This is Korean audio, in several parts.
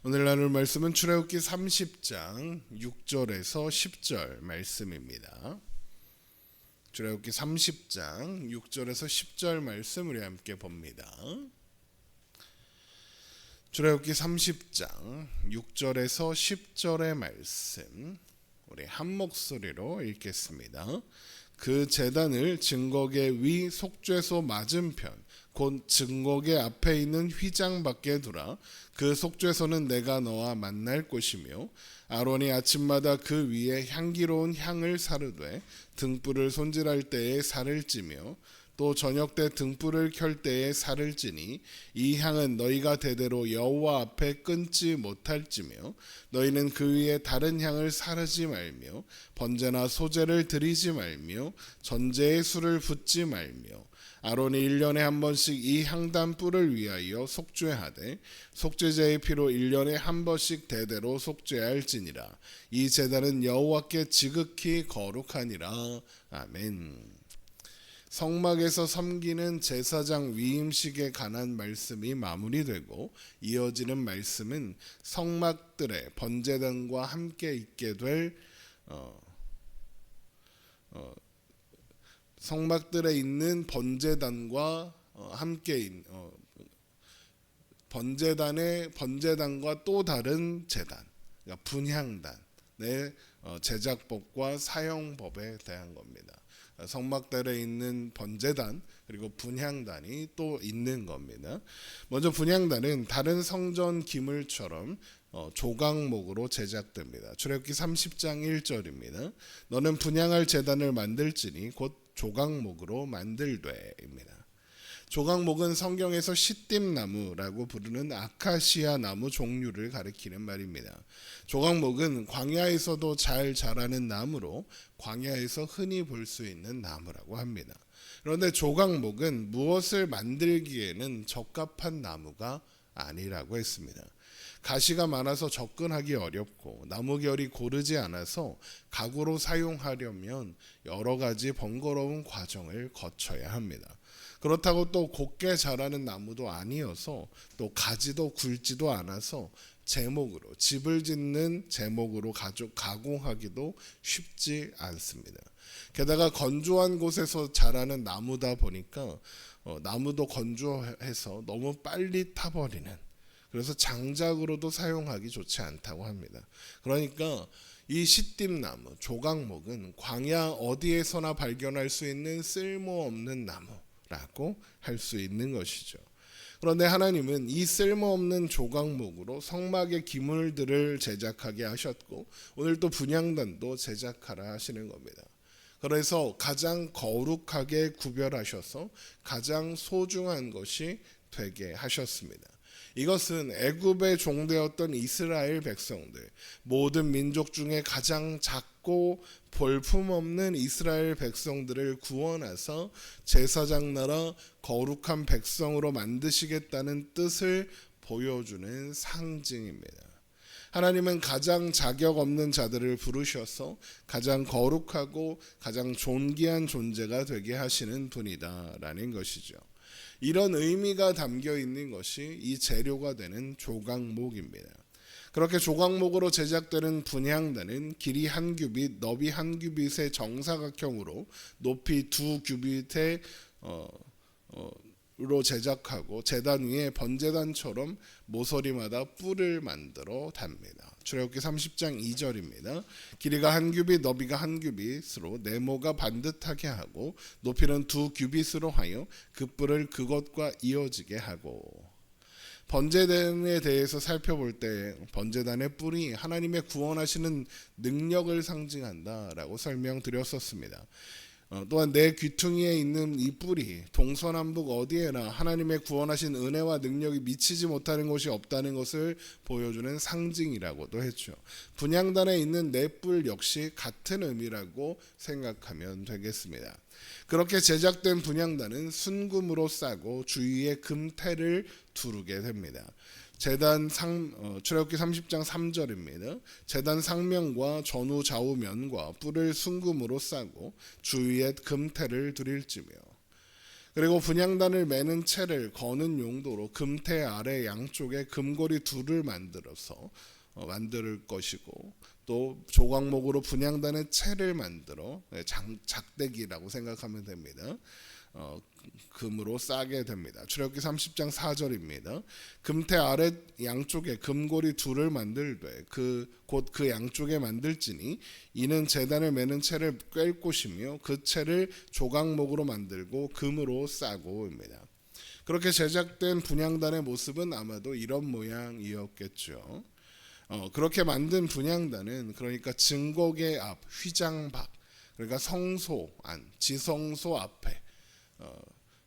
오늘 나눌 말씀은 출애굽기 30장 6절에서 10절 말씀입니다. 출애굽기 30장 6절에서 10절 말씀 우리 함께 봅니다. 출애굽기 30장 6절에서 10절의 말씀 우리 한 목소리로 읽겠습니다. 그 제단을 증거계 위 속죄소 맞은편 곧 증거계 앞에 있는 휘장 밖에 두라. 그 속죄소는 내가 너와 만날 곳이며 아론이 아침마다 그 위에 향기로운 향을 사르되 등불을 손질할 때에 살을 찌며 또 저녁 때 등불을 켤 때에 살을 찌니 이 향은 너희가 대대로 여호와 앞에 끊지 못할지며 너희는 그 위에 다른 향을 사르지 말며 번제나 소제를 드리지 말며 전제에 술을 붓지 말며 아론이 1년에 한 번씩 이 향단 뿔을 위하여 속죄하되 속죄제의 피로 1년에 한 번씩 대대로 속죄할지니라. 이 제단은 여호와께 지극히 거룩하니라. 아멘. 성막에서 섬기는 제사장 위임식에 관한 말씀이 마무리되고 이어지는 말씀은 성막들의 번제단과 함께 있게 될 성막들에 있는 번제단과 함께 번제단과 또 다른 제단, 그러니까 분향단의 제작법과 사용법에 대한 겁니다. 성막들에 있는 번제단 그리고 분향단이 또 있는 겁니다. 먼저 분향단은 다른 성전 기물처럼 조각목으로 제작됩니다. 출애굽기 30장 1절입니다. 너는 분향할 제단을 만들지니 곧 조각목으로 만들되입니다. 조각목은 성경에서 시띠나무라고 부르는 아카시아 나무 종류를 가리키는 말입니다. 조각목은 광야에서도 잘 자라는 나무로 광야에서 흔히 볼 수 있는 나무라고 합니다. 그런데 조각목은 무엇을 만들기에는 적합한 나무가 아니라고 했습니다. 가시가 많아서 접근하기 어렵고 나무결이 고르지 않아서 가구로 사용하려면 여러 가지 번거로운 과정을 거쳐야 합니다. 그렇다고 또 곱게 자라는 나무도 아니어서 또 가지도 굵지도 않아서 제목으로 집을 짓는 제목으로 가공하기도 쉽지 않습니다. 게다가 건조한 곳에서 자라는 나무다 보니까 나무도 건조해서 너무 빨리 타버리는, 그래서 장작으로도 사용하기 좋지 않다고 합니다. 그러니까 이 시띠나무, 조각목은 광야 어디에서나 발견할 수 있는 쓸모없는 나무라고 할 수 있는 것이죠. 그런데 하나님은 이 쓸모없는 조각목으로 성막의 기물들을 제작하게 하셨고 오늘 또 분향단도 제작하라 하시는 겁니다. 그래서 가장 거룩하게 구별하셔서 가장 소중한 것이 되게 하셨습니다. 이것은 애굽의 종되었던 이스라엘 백성들, 모든 민족 중에 가장 작고 볼품없는 이스라엘 백성들을 구원하사 제사장 나라 거룩한 백성으로 만드시겠다는 뜻을 보여주는 상징입니다. 하나님은 가장 자격 없는 자들을 부르셔서 가장 거룩하고 가장 존귀한 존재가 되게 하시는 분이다라는 것이죠. 이런 의미가 담겨 있는 것이 이 재료가 되는 조각목입니다. 그렇게 조각목으로 제작되는 분향단은 길이 한 규빗, 너비 한 규빗의 정사각형으로 높이 2규빗의 로 제작하고 제단 위에 번제단처럼 모서리마다 뿔을 만들어 답니다. 출애굽기 30장 2절입니다. 길이가 한 규빗, 너비가 한 규빗으로 네모가 반듯하게 하고 높이는 2규빗으로 하여 그 뿔을 그것과 이어지게 하고. 번제단에 대해서 살펴볼 때 번제단의 뿔이 하나님의 구원하시는 능력을 상징한다라고 설명드렸었습니다. 또한 내 귀퉁이에 있는 이 뿔이 동서남북 어디에나 하나님의 구원하신 은혜와 능력이 미치지 못하는 곳이 없다는 것을 보여주는 상징이라고도 했죠. 분향단에 있는 내 뿔 역시 같은 의미라고 생각하면 되겠습니다. 그렇게 제작된 분향단은 순금으로 싸고 주위에 금테를 두르게 됩니다. 출애굽기 30장 3절입니다. 제단 상면과 전후 좌우면과 뿔을 순금으로 싸고 주위에 금테를 두릴지며. 그리고 분향단을 매는 채를 거는 용도로 금태 아래 양쪽에 금고리 둘을 만들어서 만들 것이고, 또 조각목으로 분향단의 채를 만들어 작대기라고 생각하면 됩니다. 금으로 싸게 됩니다. 출애굽기 30장 4절입니다. 금태 아래 양쪽에 금고리 둘을 만들되 곧 그 양쪽에 만들지니 이는 제단을 매는 채를 꿰 곳이며 그 채를 조각목으로 만들고 금으로 싸고입니다. 그렇게 제작된 분향단의 모습은 아마도 이런 모양이었겠죠. 그렇게 만든 분향단은 그러니까 증거계 앞, 휘장박, 그러니까 성소 안, 지성소 앞에,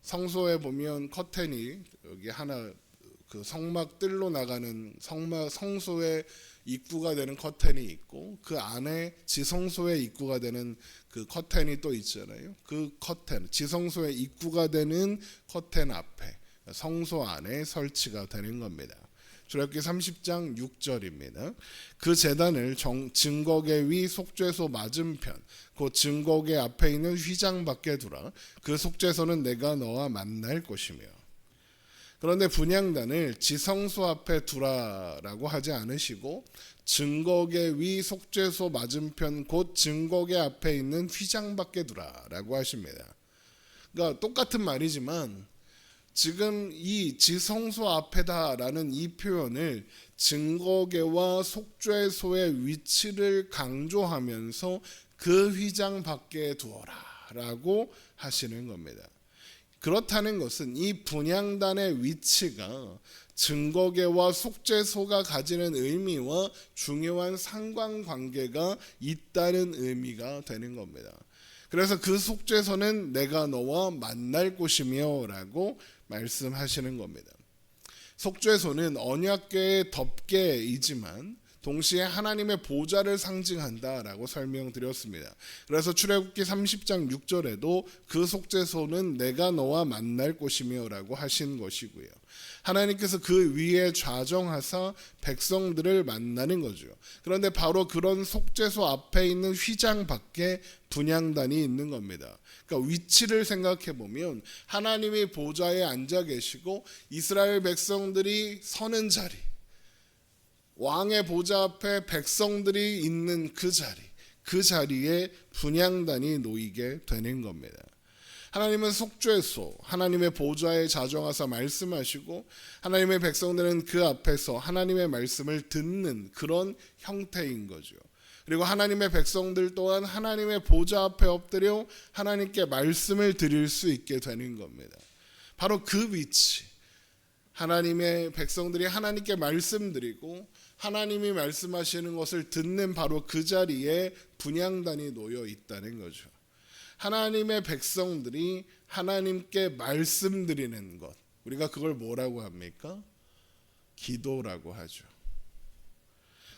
성소에 보면 커튼이 여기 하나 그 성막 뜰로 나가는 성소의 입구가 되는 커튼이 있고, 그 안에 지성소의 입구가 되는 그 커튼이 또 있잖아요. 그 커튼, 지성소의 입구가 되는 커튼 앞에 성소 안에 설치가 되는 겁니다. 출애굽기 30장 6절입니다. 그 제단을 증거계 위 속죄소 맞은편 곧 증거계 앞에 있는 휘장 밖에 두라. 그 속죄소는 내가 너와 만날 곳이며. 그런데 분향단을 지성소 앞에 두라라고 하지 않으시고 증거계 위 속죄소 맞은편 곧 증거계 앞에 있는 휘장 밖에 두라라고 하십니다. 그러니까 똑같은 말이지만 지금 이 지성소 앞에다라는 이 표현을 증거계와 속죄소의 위치를 강조하면서 그 휘장 밖에 두어라라고 하시는 겁니다. 그렇다는 것은 이 분향단의 위치가 증거계와 속죄소가 가지는 의미와 중요한 상관관계가 있다는 의미가 되는 겁니다. 그래서 그 속죄소는 내가 너와 만날 곳이며 라고 말씀하시는 겁니다. 속죄소는 언약궤의 덮개이지만 동시에 하나님의 보좌를 상징한다라고 설명드렸습니다. 그래서 출애굽기 30장 6절에도 그 속죄소는 내가 너와 만날 곳이며 라고 하신 것이고요. 하나님께서 그 위에 좌정하사 백성들을 만나는 거죠. 그런데 바로 그런 속죄소 앞에 있는 휘장 밖에 분향단이 있는 겁니다. 그러니까 위치를 생각해 보면 하나님이 보좌에 앉아 계시고 이스라엘 백성들이 서는 자리, 왕의 보좌 앞에 백성들이 있는 그 자리에 분향단이 놓이게 되는 겁니다. 하나님은 속죄소, 하나님의 보좌에 자정하사 말씀하시고 하나님의 백성들은 그 앞에서 하나님의 말씀을 듣는 그런 형태인 거죠. 그리고 하나님의 백성들 또한 하나님의 보좌 앞에 엎드려 하나님께 말씀을 드릴 수 있게 되는 겁니다. 바로 그 위치, 하나님의 백성들이 하나님께 말씀드리고 하나님이 말씀하시는 것을 듣는 바로 그 자리에 분향단이 놓여 있다는 거죠. 하나님의 백성들이 하나님께 말씀드리는 것, 우리가 그걸 뭐라고 합니까? 기도라고 하죠.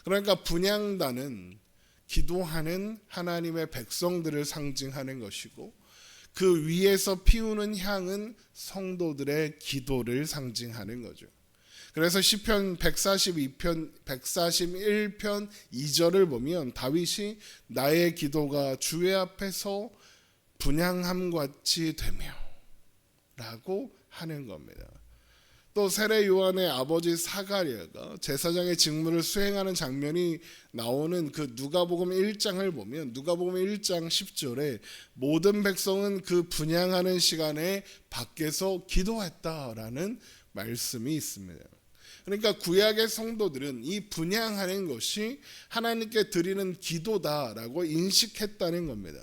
그러니까 분향단은 기도하는 하나님의 백성들을 상징하는 것이고 그 위에서 피우는 향은 성도들의 기도를 상징하는 거죠. 그래서 시편 141편 2절을 보면 다윗이 나의 기도가 주의 앞에서 분향함같이 되며 라고 하는 겁니다. 또 세례 요한의 아버지 사가랴가 제사장의 직무를 수행하는 장면이 나오는 그 누가복음 1장을 보면 누가복음 1장 10절에 모든 백성은 그 분향하는 시간에 밖에서 기도했다라는 말씀이 있습니다. 그러니까 구약의 성도들은 이 분향하는 것이 하나님께 드리는 기도다라고 인식했다는 겁니다.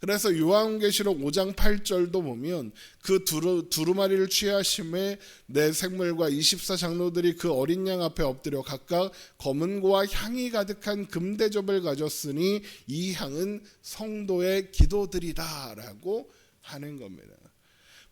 그래서 요한계시록 5장 8절도 보면 그 두루마리를 취하심에 내 생물과 24장로들이 그 어린 양 앞에 엎드려 각각 검은고와 향이 가득한 금대접을 가졌으니 이 향은 성도의 기도들이다라고 하는 겁니다.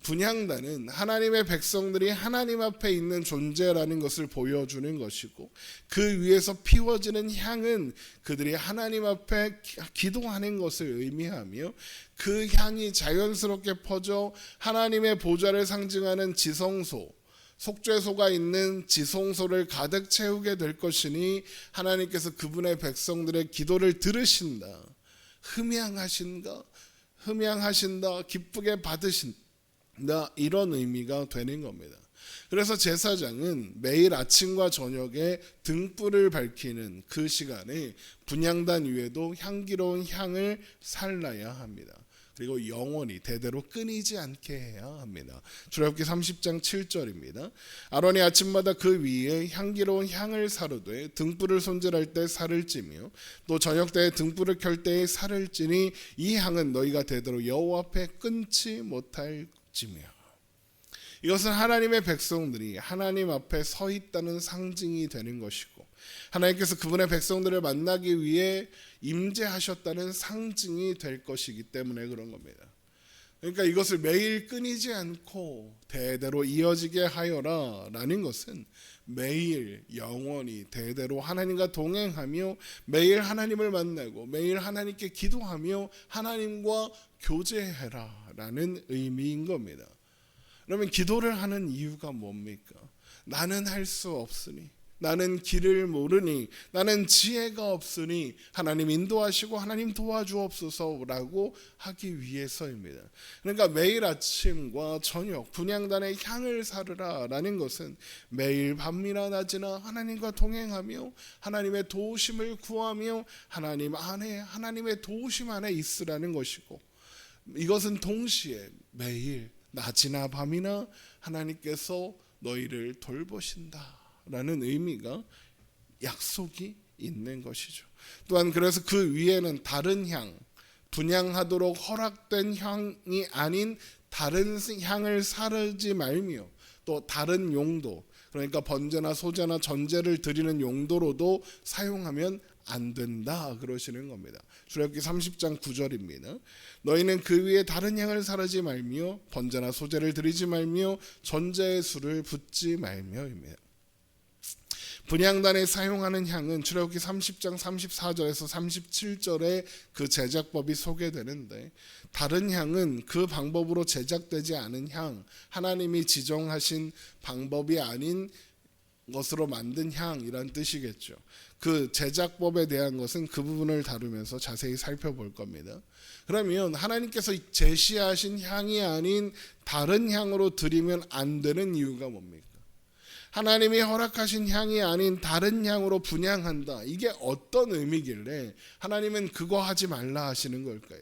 분향단은 하나님의 백성들이 하나님 앞에 있는 존재라는 것을 보여주는 것이고 그 위에서 피워지는 향은 그들이 하나님 앞에 기도하는 것을 의미하며 그 향이 자연스럽게 퍼져 하나님의 보좌를 상징하는 지성소, 속죄소가 있는 지성소를 가득 채우게 될 것이니 하나님께서 그분의 백성들의 기도를 들으신다, 흠양하신다, 기쁘게 받으신다 이런 의미가 되는 겁니다. 그래서 제사장은 매일 아침과 저녁에 등불을 밝히는 그 시간에 분향단 위에도 향기로운 향을 살라야 합니다. 그리고 영원히 대대로 끊이지 않게 해야 합니다. 출애굽기 30장 7절입니다. 아론이 아침마다 그 위에 향기로운 향을 사르되 등불을 손질할 때 살을 찌며 또 저녁 때에 등불을 켤 때에 살을 찌니 이 향은 너희가 대대로 여호와 앞에 끊지 못할지며. 이것은 하나님의 백성들이 하나님 앞에 서 있다는 상징이 되는 것이고 하나님께서 그분의 백성들을 만나기 위해 임재하셨다는 상징이 될 것이기 때문에 그런 겁니다. 그러니까 이것을 매일 끊이지 않고 대대로 이어지게 하여라 라는 것은 매일 영원히 대대로 하나님과 동행하며 매일 하나님을 만나고 매일 하나님께 기도하며 하나님과 교제해라 라는 의미인 겁니다. 그러면 기도를 하는 이유가 뭡니까? 나는 할 수 없으니, 나는 길을 모르니, 나는 지혜가 없으니 하나님 인도하시고 하나님 도와주옵소서라고 하기 위해서입니다. 그러니까 매일 아침과 저녁 분향단의 향을 사르라 라는 것은 매일 밤이나 낮이나 하나님과 동행하며 하나님의 도우심을 구하며 하나님 안에 하나님의 도우심 안에 있으라는 것이고, 이것은 동시에 매일 낮이나 밤이나 하나님께서 너희를 돌보신다라는 의미가 약속이 있는 것이죠. 또한 그래서 그 위에는 다른 향, 분향하도록 허락된 향이 아닌 다른 향을 사르지 말며 또 다른 용도, 그러니까 번제나 소제나 전제를 드리는 용도로도 사용하면 안 된다 그러시는 겁니다. 출애굽기 30장 9절입니다. 너희는 그 위에 다른 향을 사르지 말며 번제나 소제를 드리지 말며 전제의 술을 붓지 말며입니다. 분향단에 사용하는 향은 출애굽기 30장 34절에서 37절에 그 제작법이 소개되는데, 다른 향은 그 방법으로 제작되지 않은 향, 하나님이 지정하신 방법이 아닌 것으로 만든 향이란 뜻이겠죠. 그 제작법에 대한 것은 그 부분을 다루면서 자세히 살펴볼 겁니다. 그러면 하나님께서 제시하신 향이 아닌 다른 향으로 드리면 안 되는 이유가 뭡니까? 하나님이 허락하신 향이 아닌 다른 향으로 분향한다. 이게 어떤 의미길래 하나님은 그거 하지 말라 하시는 걸까요?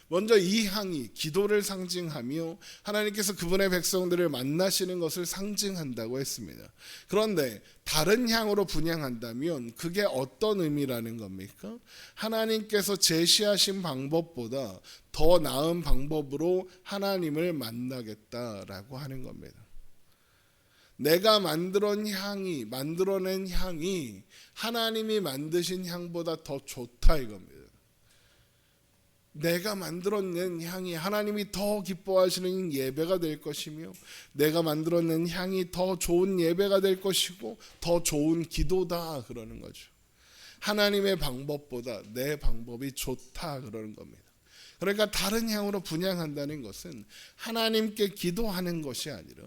먼저 이 향이 기도를 상징하며 하나님께서 그분의 백성들을 만나시는 것을 상징한다고 했습니다. 그런데 다른 향으로 분향한다면 그게 어떤 의미라는 겁니까? 하나님께서 제시하신 방법보다 더 나은 방법으로 하나님을 만나겠다라고 하는 겁니다. 내가 만들어낸 향이 하나님이 만드신 향보다 더 좋다 이겁니다. 내가 만들어낸 향이 하나님이 더 기뻐하시는 예배가 될 것이며, 내가 만들어낸 향이 더 좋은 예배가 될 것이고 더 좋은 기도다 그러는 거죠. 하나님의 방법보다 내 방법이 좋다 그러는 겁니다. 그러니까 다른 향으로 분향한다는 것은 하나님께 기도하는 것이 아니라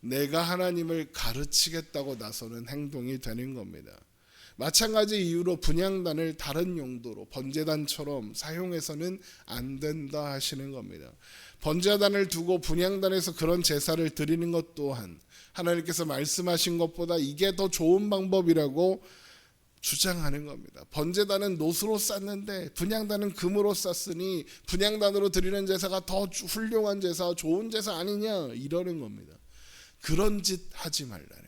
내가 하나님을 가르치겠다고 나서는 행동이 되는 겁니다. 마찬가지 이유로 분향단을 다른 용도로 번제단처럼 사용해서는 안 된다 하시는 겁니다. 번제단을 두고 분향단에서 그런 제사를 드리는 것 또한 하나님께서 말씀하신 것보다 이게 더 좋은 방법이라고 주장하는 겁니다. 번제단은 노수로 쌌는데 분향단은 금으로 쌌으니 분향단으로 드리는 제사가 더 훌륭한 제사, 좋은 제사 아니냐 이러는 겁니다. 그런 짓 하지 말라는 겁니다.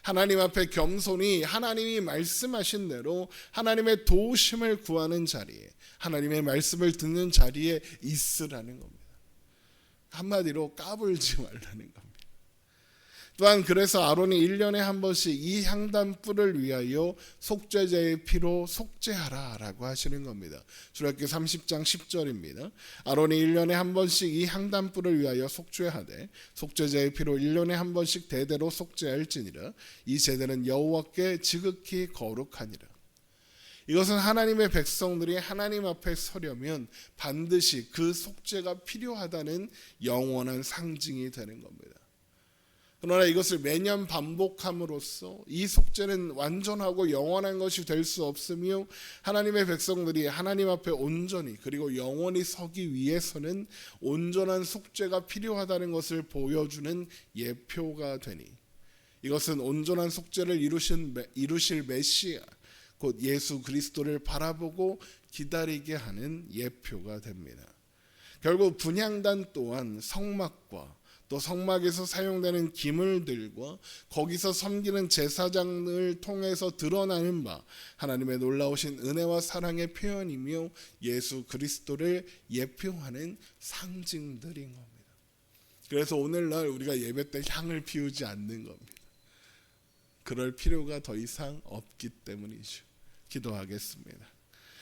하나님 앞에 겸손히 하나님이 말씀하신 대로 하나님의 도우심을 구하는 자리에, 하나님의 말씀을 듣는 자리에 있으라는 겁니다. 한마디로 까불지 말라는 겁니다. 또한 그래서 아론이 1년에 한 번씩 이 향단불을 위하여 속죄제의 피로 속죄하라 라고 하시는 겁니다. 출애굽기 30장 10절입니다. 아론이 1년에 한 번씩 이 향단불을 위하여 속죄하되 속죄제의 피로 1년에 한 번씩 대대로 속죄할지니라. 이 제대는 여호와께 지극히 거룩하니라. 이것은 하나님의 백성들이 하나님 앞에 서려면 반드시 그 속죄가 필요하다는 영원한 상징이 되는 겁니다. 그러나 이것을 매년 반복함으로써 이 속죄는 완전하고 영원한 것이 될 수 없으며 하나님의 백성들이 하나님 앞에 온전히 그리고 영원히 서기 위해서는 온전한 속죄가 필요하다는 것을 보여주는 예표가 되니 이것은 온전한 속죄를 이루실 메시아 곧 예수 그리스도를 바라보고 기다리게 하는 예표가 됩니다. 결국 분향단 또한 성막과 또 성막에서 사용되는 기물들과 거기서 섬기는 제사장을 통해서 드러나는 바 하나님의 놀라우신 은혜와 사랑의 표현이며 예수 그리스도를 예표하는 상징들인 겁니다. 그래서 오늘날 우리가 예배 때 향을 피우지 않는 겁니다. 그럴 필요가 더 이상 없기 때문이죠. 기도하겠습니다.